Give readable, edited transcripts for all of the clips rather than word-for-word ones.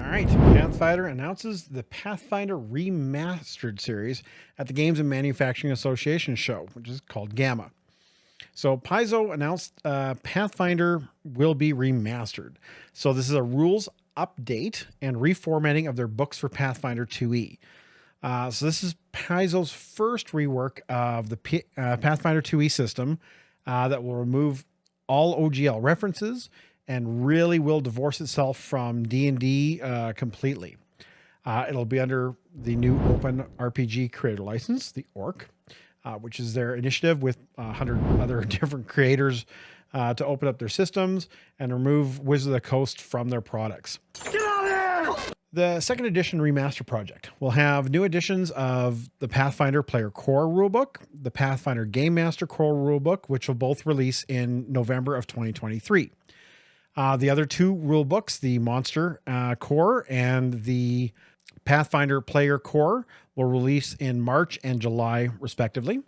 right, Pathfinder announces the Pathfinder Remastered series at the Games and Manufacturing Association show, which is called Gamma. So Paizo announced Pathfinder will be remastered. So this is a rules update and reformatting of their books for Pathfinder 2e. So this is Paizo's first rework of the Pathfinder 2e system that will remove all OGL references and really will divorce itself from D&D completely. It'll be under the new Open RPG Creator License, the ORC, which is their initiative with 100 other different creators to open up their systems and remove Wizard of the Coast from their products. Get out of here! The second edition remaster project will have new editions of the Pathfinder Player Core rulebook, the Pathfinder Game Master Core rulebook, which will both release in November of 2023. The other two rulebooks, the Monster Core and the Pathfinder Player Core, will release in March and July, respectively.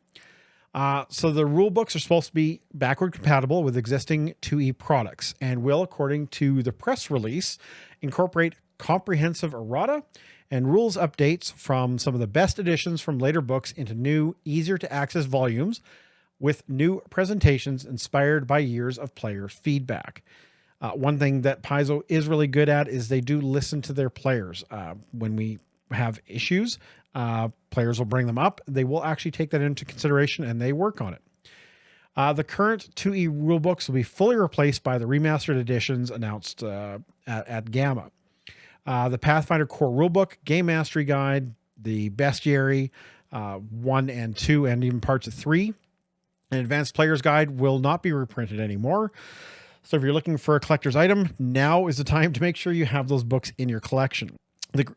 So the rulebooks are supposed to be backward compatible with existing 2e products and will, according to the press release, incorporate comprehensive errata and rules updates from some of the best editions from later books into new, easier to access volumes with new presentations inspired by years of player feedback. One thing that Paizo is really good at is they do listen to their players. When we have issues, players will bring them up. They will actually take that into consideration and they work on it. The current 2e rulebooks will be fully replaced by the remastered editions announced at Gamma. The Pathfinder Core Rulebook, Game Mastery Guide, the Bestiary 1 and 2, and even parts of 3, an Advanced Player's Guide will not be reprinted anymore. So if you're looking for a collector's item, now is the time to make sure you have those books in your collection.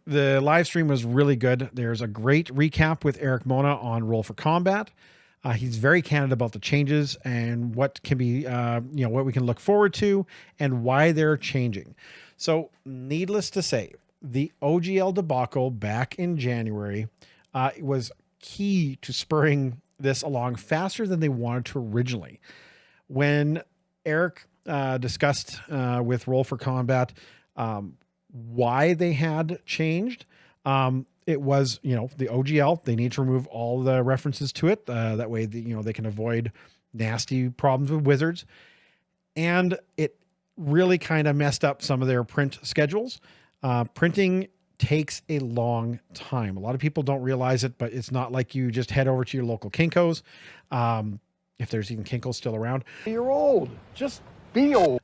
The live stream was really good. There's a great recap with Eric Mona on Roll for Combat. He's very candid about the changes and what can be, what we can look forward to and why they're changing. So needless to say, the OGL debacle back in January was key to spurring this along faster than they wanted to originally. When Eric discussed with Roll for Combat why they had changed, it was, the OGL, they need to remove all the references to it. That way, they can avoid nasty problems with wizards. And it really kind of messed up some of their print schedules. Printing takes a long time. A lot of people don't realize it, but it's not like you just head over to your local Kinko's. If there's even Kinko's still around. You're old. Just be old.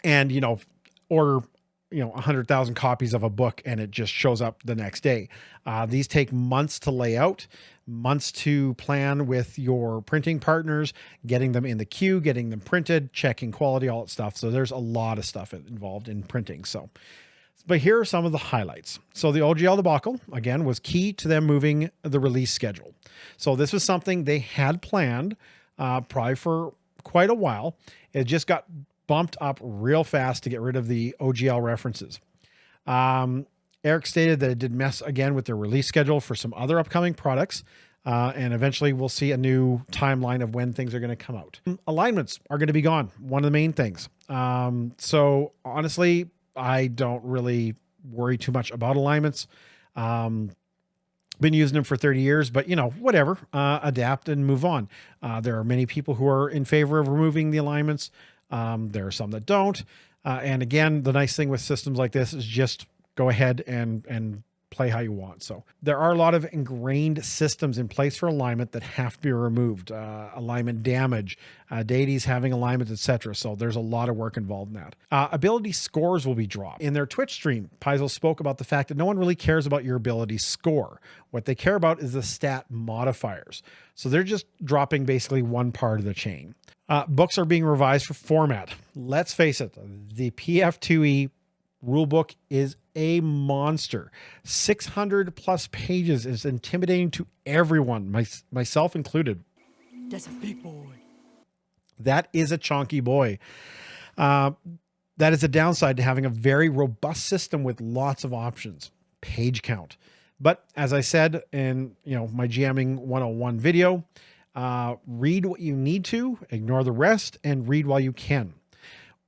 And, order 100,000 copies of a book and it just shows up the next day. These take months to lay out, months to plan with your printing partners, getting them in the queue, getting them printed, checking quality, all that stuff. So there's a lot of stuff involved in printing. But here are some of the highlights. So the OGL debacle, again, was key to them moving the release schedule. So this was something they had planned probably for quite a while. It just got bumped up real fast to get rid of the OGL references. Eric stated that it did mess again with their release schedule for some other upcoming products. And eventually we'll see a new timeline of when things are going to come out. Alignments are going to be gone. One of the main things. So honestly, I don't really worry too much about alignments. Been using them for 30 years, but whatever, adapt and move on. There are many people who are in favor of removing the alignments. There are some that don't. And again, the nice thing with systems like this is just go ahead and play how you want. So there are a lot of ingrained systems in place for alignment that have to be removed. Alignment damage, deities having alignments, etc. So there's a lot of work involved in that. Ability scores will be dropped. In their Twitch stream, Paizo spoke about the fact that no one really cares about your ability score. What they care about is the stat modifiers. So they're just dropping basically one part of the chain. Books are being revised for format. Let's face it, the PF2E rulebook is a monster. 600 plus pages is intimidating to everyone, myself included. That's a big boy. That is a chunky boy. That is a downside to having a very robust system with lots of options. Page count. But as I said in my GMing 101 video, read what you need to, ignore the rest, and read while you can,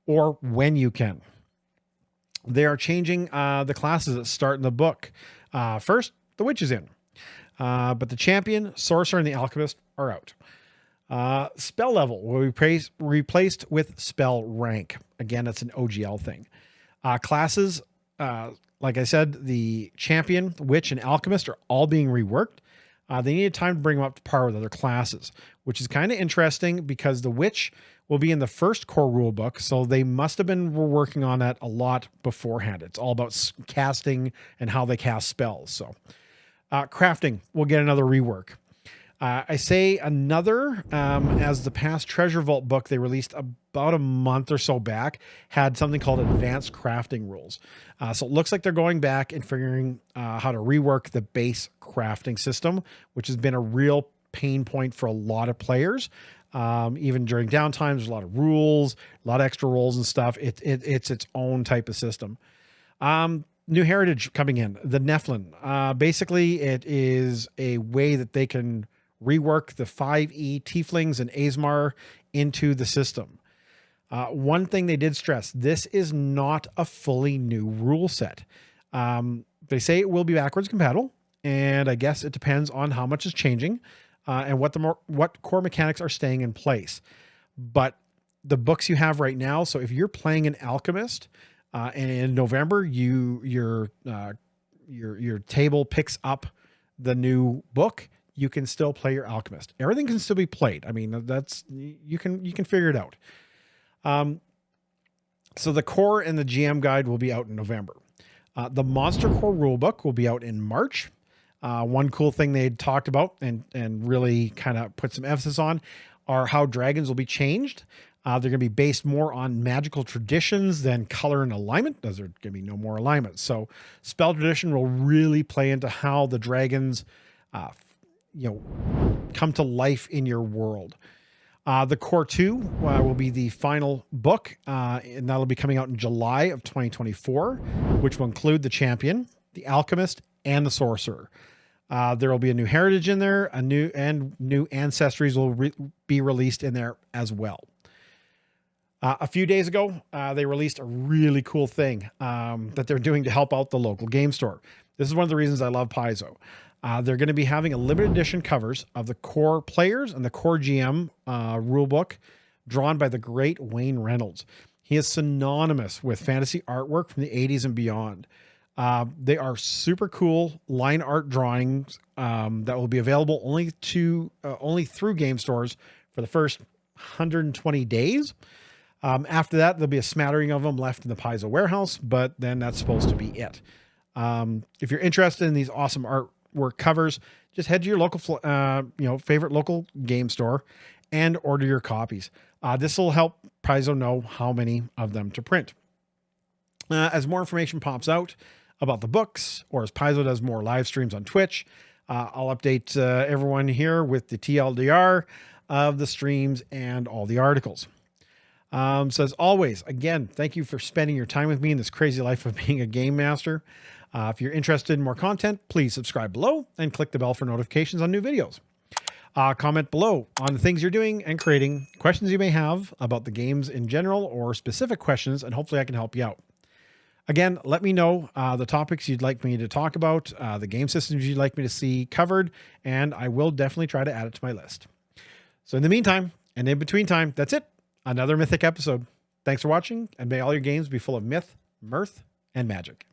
or when you can. They are changing the classes that start in the book. First, the witch is in, but the champion, sorcerer, and the alchemist are out. Spell level will be replaced with spell rank. Again, that's an OGL thing. Classes, like I said, the champion, witch, and alchemist are all being reworked. They needed time to bring them up to par with other classes, which is kind of interesting because the witch will be in the first core rule book, so they must have been working on that a lot beforehand. It's all about casting and how they cast spells. So crafting will get another rework. I say another, as the past Treasure Vault book they released about a month or so back had something called Advanced Crafting Rules. So it looks like they're going back and figuring how to rework the base crafting system, which has been a real pain point for a lot of players. Even during downtime, there's a lot of rules, a lot of extra rolls and stuff. It's its own type of system. New heritage coming in, the Nephilim. Basically, it is a way that they can rework the 5e tieflings and Azmar into the system. One thing they did stress, this is not a fully new rule set. They say it will be backwards compatible, and I guess it depends on how much is changing and what core mechanics are staying in place. But the books you have right now, so if you're playing an alchemist and in November your table picks up the new book, you can still play your alchemist. Everything can still be played. I mean, you can figure it out. So the core and the GM guide will be out in November. The monster core rulebook will be out in March. One cool thing they talked about and really kind of put some emphasis on are how dragons will be changed. They're going to be based more on magical traditions than color and alignment, as there's going to be no more alignment. So spell tradition will really play into how the dragons come to life in your world. The Core 2 will be the final book, and that'll be coming out in July of 2024, which will include the champion, the alchemist, and the sorcerer. There will be a new heritage in there, new ancestries will be released in there as well. A few days ago, they released a really cool thing that they're doing to help out the local game store. This is one of the reasons I love Paizo. They're going to be having a limited edition covers of the core players and the core GM rulebook drawn by the great Wayne Reynolds. He is synonymous with fantasy artwork from the 80s and beyond. They are super cool line art drawings that will be available only through game stores for the first 120 days. After that, there'll be a smattering of them left in the Paizo warehouse, but then that's supposed to be it. If you're interested in these awesome artwork covers, just head to your local, favorite local game store and order your copies. This will help Paizo know how many of them to print. As more information pops out about the books, or as Paizo does more live streams on Twitch, I'll update everyone here with the TLDR of the streams and all the articles. So as always, again, thank you for spending your time with me in this crazy life of being a game master. If you're interested in more content, please subscribe below and click the bell for notifications on new videos. Comment below on the things you're doing and creating, questions you may have about the games in general, or specific questions, and hopefully I can help you out. Again, let me know the topics you'd like me to talk about, the game systems you'd like me to see covered, and I will definitely try to add it to my list. So in the meantime, and in between time, that's it. Another Mythic episode. Thanks for watching, and may all your games be full of myth, mirth, and magic.